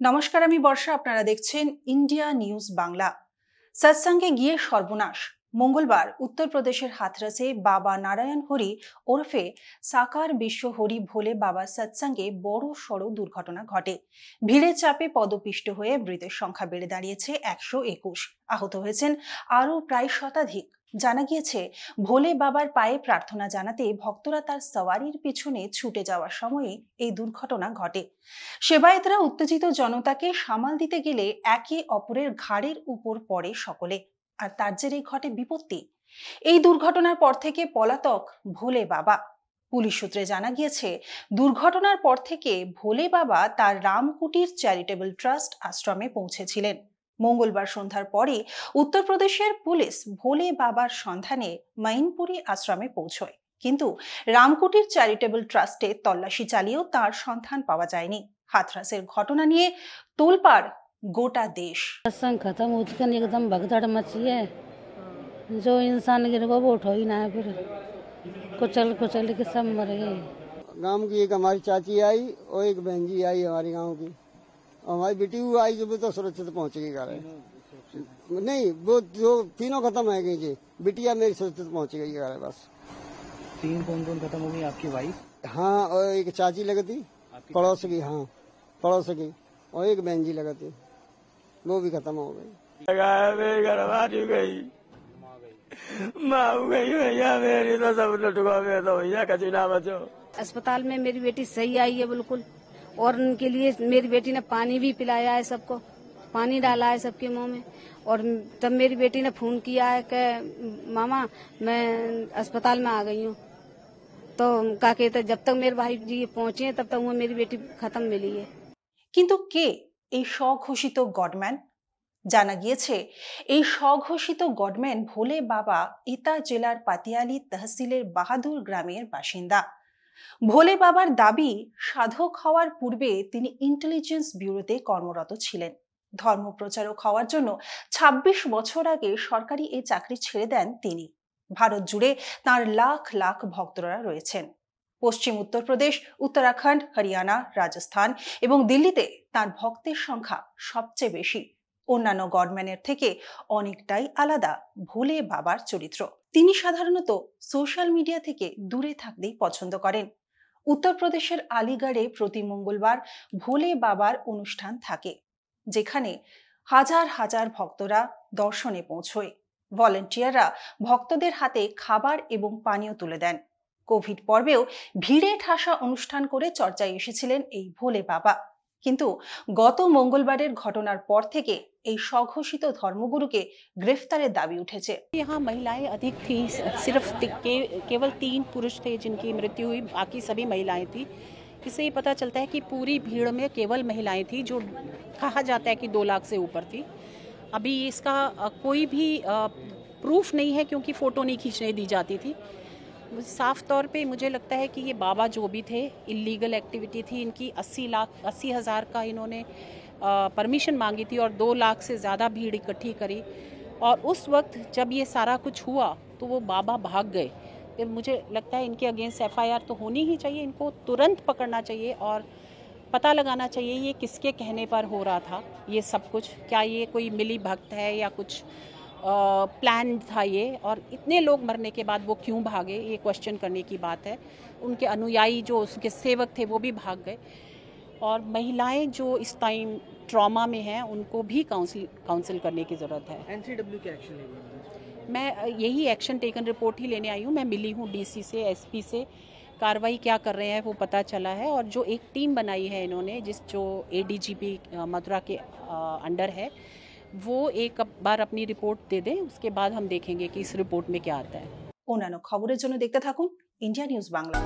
নমস্কার, আমি বর্ষা। আপনারা দেখছেন ইন্ডিয়া নিউজ বাংলা। সৎসঙ্গে গিয়ে সর্বনাশ। মঙ্গলবার উত্তরপ্রদেশের হাথরসে বাবা নারায়ণ হরি ওরফে সাকার বিশ্ব হরি ভোলে বাবার সৎসঙ্গে বড় সড় দুর্ঘটনা ঘটে। ভিড়ের চাপে পদপিষ্ট হয়ে মৃতের সংখ্যা বেড়ে দাঁড়িয়েছে 121। আহত হয়েছেন আরও প্রায় শতাধিক। জানা গিয়েছে, ভোলে বাবার পায়ে প্রার্থনা জানাতে ভক্তরা তার সওয়ারির পিছনে ছুটে যাওয়ার সময়ে এই দুর্ঘটনা ঘটে। সেবায়েতরা উত্তেজিত জনতাকে সামাল দিতে গেলে একে অপরের ঘাড়ের উপর পড়ে সকলে, আর তার জেরে ঘটে বিপত্তি। এই দুর্ঘটনার পর থেকে পলাতক ভোলে বাবা। পুলিশ সূত্রে জানা গিয়েছে, দুর্ঘটনার পর থেকে ভোলে বাবা তার রামকুটির চ্যারিটেবল ট্রাস্ট আশ্রমে পৌঁছেছিলেন। মঙ্গলবার সন্ধ্যার পরে উত্তরপ্রদেশের পুলিশ ভোলে বাবার সন্ধানে মাইনপুরি আশ্রমে পৌঁছয়, কিন্তু রামকুটির চ্যারিটেবল ট্রাস্টে তল্লাশি চালিয়েও তার সন্ধান পাওয়া যায়নি। हाथरसेर घटना निये तोलपाड़ गोटा देश। सत्संग खत्म हो चुका, एकदम भगदड़ मची है। जो इंसान गिर गया वो उठो ही ना है, फिर कुचल के सब मर गए। गांव की एक हमारी चाची आई और एक बहन जी आई हमारे गांव की, और हमारी बेटी हुई आई जो तो सुरक्षित पहुंच गई घर। नहीं, वो जो तीनों खत्म है गई जी, बिटिया मेरी सुरक्षित पहुंच गई घर। बस तीन कौन खत्म हो गई? आपकी वाइफ? हाँ, और एक चाची लगी थी पड़ोस की। हाँ, पड़ोस की, और एक बहन जी लगा थी, वो भी खत्म हो गई। मेरी घरवाली गई, माँ गई भैया, मेरी तो सब लुटवा में तो भैया कभी ना बचो। अस्पताल में मेरी बेटी सही आई है बिल्कुल, और उनके लिए मेरी बेटी ने पानी भी पिलाया है, सबको पानी डाला है सबके मुंह में। और तब मेरी बेटी ने फोन किया है कि मामा मैं अस्पताल में आ गई हूँ, तो क्या कहते जब तक मेरे भाई जी पहुंचे तब तक वो मेरी बेटी खत्म मिली है। কিন্তু কে এই স্বঘোষিত গডম্যান? জানা গিয়েছে, এই স্বঘোষিত গডম্যান ভোলে বাবা ইতা জেলার পাতিয়ালি তহসিলের বাহাদুর গ্রামের বাসিন্দা। ভোলে বাবার দাবি, সাধক হওয়ার পূর্বে তিনি ইন্টেলিজেন্স ব্যুরোতে কর্মরত ছিলেন। ধর্মপ্রচারক হওয়ার জন্য ২৬ বছর আগে সরকারি এই চাকরি ছেড়ে দেন তিনি। ভারত জুড়ে তাঁর লাখ লাখ ভক্তরা রয়েছেন। পশ্চিম উত্তরপ্রদেশ, উত্তরাখণ্ড, হরিয়ানা, রাজস্থান এবং দিল্লিতে তার ভক্তের সংখ্যা সবচেয়ে বেশি। অন্যান্য গডম্যানের থেকে অনেকটাই আলাদা ভোলে বাবার চরিত্র। তিনি সাধারণত সোশ্যাল মিডিয়া থেকে দূরে থাকতেই পছন্দ করেন। উত্তরপ্রদেশের আলিগড়ে প্রতি মঙ্গলবার ভোলে বাবার অনুষ্ঠান থাকে, যেখানে হাজার হাজার ভক্তরা দর্শনে পৌঁছয়। ভলেন্টিয়াররা ভক্তদের হাতে খাবার এবং পানীয় তুলে দেন। কোভিড পর্বেও ভিড়ে ঠাসা অনুষ্ঠান করে চর্চায় এসেছিলেন এই ভোলে বাবা। কিন্তু গত মঙ্গলবারের ঘটনার পর থেকে এই স্বঘোষিত ধর্মগুরুকে গ্রেফতারের দাবি উঠেছে। यहाँ महिलाएं अधिक थी, सिर्फ केवल 3 पुरुष थे जिनकी मृत्यु हुई, बाकी सभी महिलाएं थी। इससे ये पता चलता है कि पूरी भीड़ में केवल महिलाएं थी, जो कहा जाता है कि 2 लाख से ऊपर थी। अभी इसका कोई भी प्रूफ नहीं है, क्योंकि फ़ोटो नहीं खींचने दी जाती थी। साफ तौर पे मुझे लगता है कि ये बाबा जो भी थे, इलीगल एक्टिविटी थी इनकी। 80,000 का इन्होंने परमिशन मांगी थी और 2 लाख से ज़्यादा भीड़ इकट्ठी करी। और उस वक्त जब ये सारा कुछ हुआ तो वो बाबा भाग गए। फिर मुझे लगता है इनके अगेंस्ट FIR तो होनी ही चाहिए, इनको तुरंत पकड़ना चाहिए और पता लगाना चाहिए ये किसके कहने पर हो रहा था ये सब कुछ। क्या ये कोई मिली भक्त है या कुछ प्लान था ये, और इतने लोग मरने के बाद वो क्यों भागे, ये क्वेश्चन करने की बात है। उनके अनुयायी जो उसके सेवक थे वो भी भाग गए, और महिलाएं जो इस टाइम ट्रॉमा में हैं उनको भी काउंसिल करने की ज़रूरत है। NCW क्या एक्शन लेगी? मैं यही एक्शन टेकन रिपोर्ट ही लेने आई हूँ। मैं मिली हूँ DC से, SP से। कार्रवाई क्या कर रहे हैं वो पता चला है, और जो एक टीम बनाई है इन्होंने, जो ADGP मथुरा के अंडर है, वो एक बार अपनी रिपोर्ट दे दें, उसके बाद हम देखेंगे कि इस रिपोर्ट में क्या आता है। অন্যান্য খবরের জন্য দেখতে থাকুন ইন্ডিয়া নিউজ বাংলা।